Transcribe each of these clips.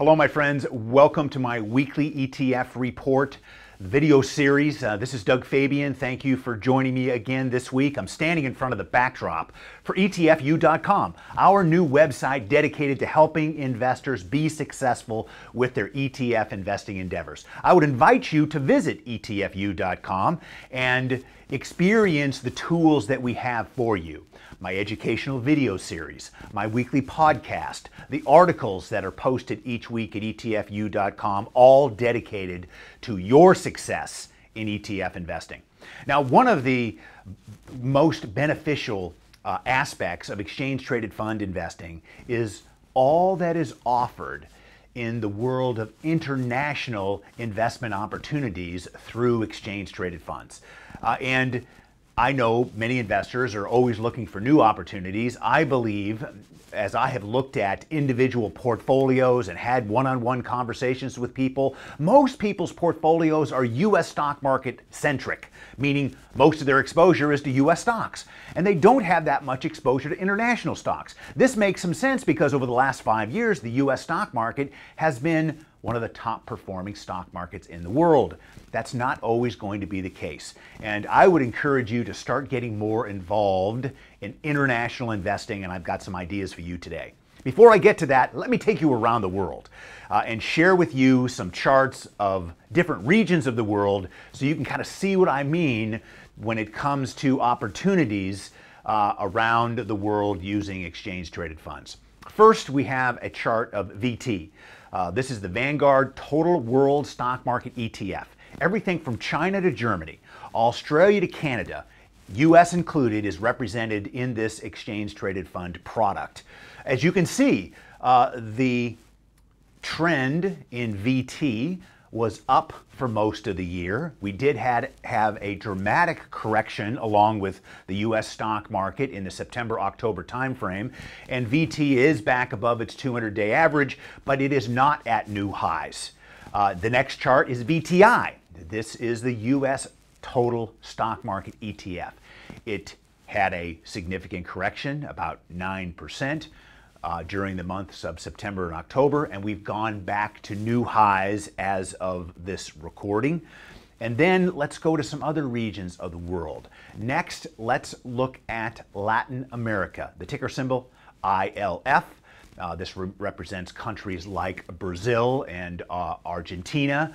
Hello, my friends. Welcome to my weekly ETF report video series. This is Doug Fabian. Thank you for joining me again this week. I'm standing in front of the backdrop for ETFU.com, our new website dedicated to helping investors be successful with their ETF investing endeavors. I would invite you to visit ETFU.com and experience the tools that we have for you. My educational video series, my weekly podcast, the articles that are posted each week at etfu.com, all dedicated to your success in ETF investing. Now, one of the most beneficial aspects of exchange-traded fund investing is all that is offered in the world of international investment opportunities through exchange-traded funds. And I know many investors are always looking for new opportunities. I believe, as I have looked at individual portfolios and had one-on-one conversations with people, most people's portfolios are U.S. stock market centric, meaning most of their exposure is to U.S. stocks, and they don't have that much exposure to international stocks. This makes some sense because over the last 5 years, the U.S. stock market has been one of the top performing stock markets in the world. That's not always going to be the case. And I would encourage you to start getting more involved in international investing, and I've got some ideas for you today. Before I get to that, let me take you around the world and share with you some charts of different regions of the world so you can kind of see what I mean when it comes to opportunities around the world using exchange-traded funds. First, we have a chart of VT. This is the Vanguard Total World Stock Market ETF. Everything from China to Germany, Australia to Canada, US included, is represented in this exchange-traded fund product. As you can see, the trend in VT was up for most of the year. We did have a dramatic correction along with the US stock market in the September-October timeframe, and VT is back above its 200-day average, but it is not at new highs. The next chart is VTI. This is the US total stock market ETF. It had a significant correction, about 9%. During the months of September and October, and we've gone back to new highs as of this recording. And then let's go to some other regions of the world. Next, let's look at Latin America. The ticker symbol ILF. This represents countries like Brazil and Argentina.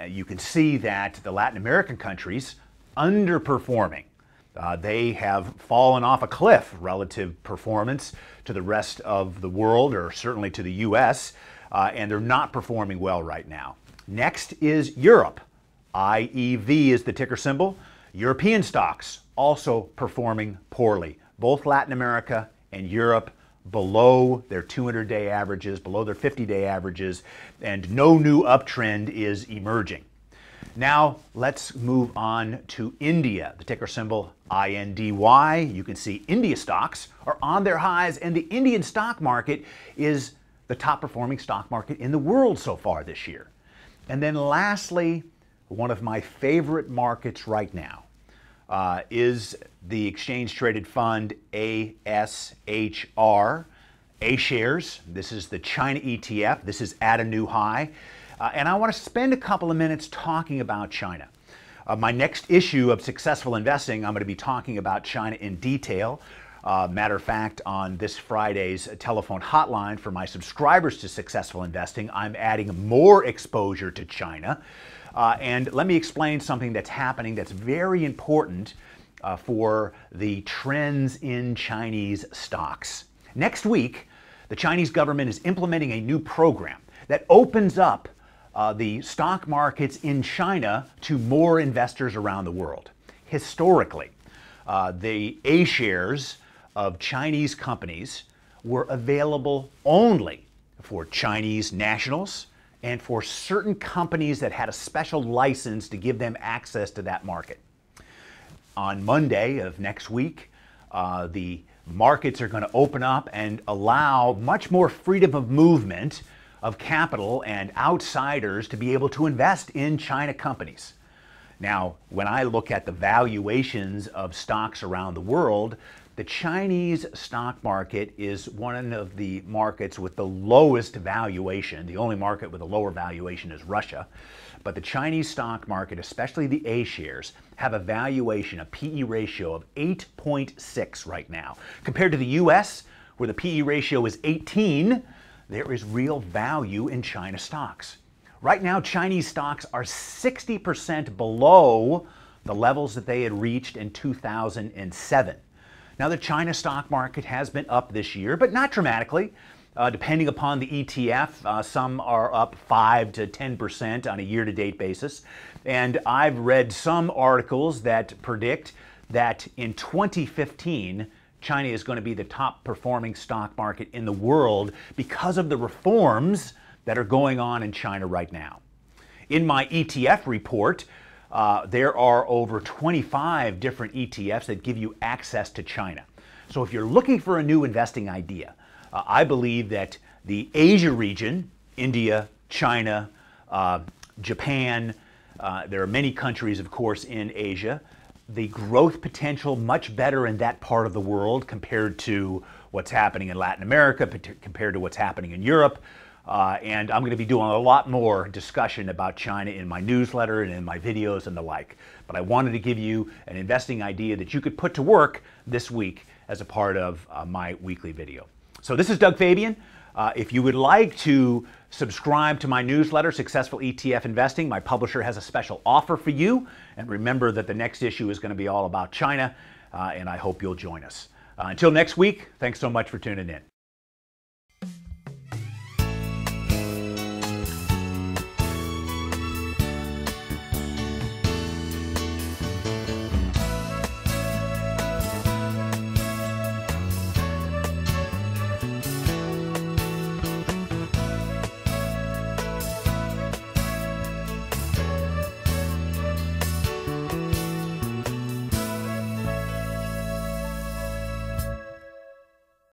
You can see that the Latin American countries underperforming. They have fallen off a cliff relative performance to the rest of the world, or certainly to the US, and they're not performing well right now. Next is Europe. IEV is the ticker symbol. European stocks also performing poorly. Both Latin America and Europe below their 200-day averages, below their 50-day averages, and no new uptrend is emerging. Now, let's move on to India, the ticker symbol INDY. You can see India stocks are on their highs, and the Indian stock market is the top performing stock market in the world so far this year. And then lastly, one of my favorite markets right now is the exchange-traded fund ASHR, A-shares. This is the China ETF. This is at a new high. And I want to spend a couple of minutes talking about China. My next issue of Successful Investing, I'm going to be talking about China in detail. Matter of fact, on this Friday's telephone hotline for my subscribers to Successful Investing, I'm adding more exposure to China. And let me explain something that's happening that's very important for the trends in Chinese stocks. Next week, the Chinese government is implementing a new program that opens up the stock markets in China to more investors around the world. Historically, the A-shares of Chinese companies were available only for Chinese nationals and for certain companies that had a special license to give them access to that market. On Monday of next week, the markets are going to open up and allow much more freedom of movement of capital and outsiders to be able to invest in China companies. Now, when I look at the valuations of stocks around the world, The Chinese stock market is one of the markets with the lowest valuation. The only market with a lower valuation is Russia. But the Chinese stock market, especially the A shares, have a valuation, a PE ratio of 8.6 right now. Compared to the US, where the PE ratio is 18, there is real value in China stocks. Right now, Chinese stocks are 60% below the levels that they had reached in 2007. Now, the China stock market has been up this year, but not dramatically. Depending upon the ETF, some are up 5 to 10% on a year-to-date basis. And I've read some articles that predict that in 2015, China is going to be the top performing stock market in the world because of the reforms that are going on in China right now. In my ETF report, there are over 25 different ETFs that give you access to China. So if you're looking for a new investing idea, I believe that the Asia region, India, China, Japan, there are many countries, of course, in Asia, the growth potential much better in that part of the world compared to what's happening in Latin America, compared to what's happening in Europe. And I'm going to be doing a lot more discussion about China in my newsletter and in my videos and the like. But I wanted to give you an investing idea that you could put to work this week as a part of my weekly video. So this is Doug Fabian. If you would like to subscribe to my newsletter, Successful ETF Investing, my publisher has a special offer for you. And remember that the next issue is going to be all about China, and I hope you'll join us. Until next week, thanks so much for tuning in.